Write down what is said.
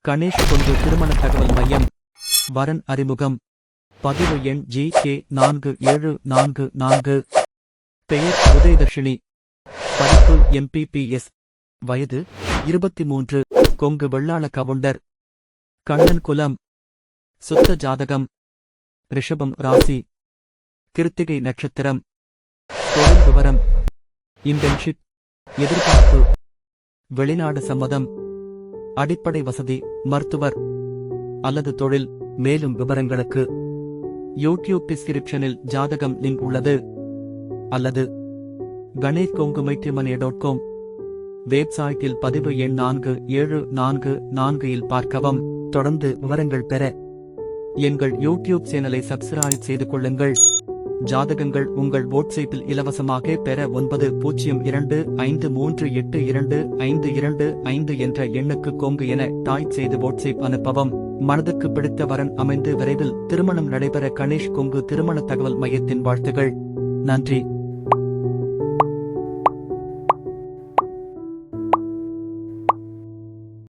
கணேஷ் கொங்கு திருமண தகவல் மையம். வரன் அறிமுகம். பதிவு எண் GK4744. பெயர் உதயதர்ஷினி. படிப்பு MPPS. வயது 23. கொங்கு வெள்ளாள கவுண்டர். கண்ணன் குலம். சுத்த ஜாதகம். ரிஷபம் ராசி. கிருத்திகை நட்சத்திரம். தொழில் விவரம். இன்டர்ன்ஷிப். எதிர்பார்ப்பு. வெளிநாடு சம்மதம். அடிப்படை வசதி மருத்துவர் அல்லது தொழில். மேலும் விவரங்களுக்கு யூடியூப் டிஸ்கிரிப்ஷனில் ஜாதகம் லிங்க் உள்ளது. அல்லது ganesh.com வெப்சைட்டில் பதிவு எண் 4744 இல் பார்க்கவும். தொடர்ந்து விவரங்கள் பெற எங்கள் யூடியூப் சேனலை சப்ஸ்கிரைப் செய்து கொள்ளுங்கள். ஜாதகங்கள் உங்கள் வாட்ஸ்அப்பில் இலவசமாக பெற 9025382525 என்ற எண்ணுக்கு கொங்கு என டைப் செய்து வாட்ஸ்அப் அனுப்பவும். மனதுக்கு பிடித்த வரன் அமைந்து விரைவில் திருமணம் நடைபெற கணேஷ் கொங்கு திருமண தகவல் மையத்தின் வாழ்த்துகள். நன்றி.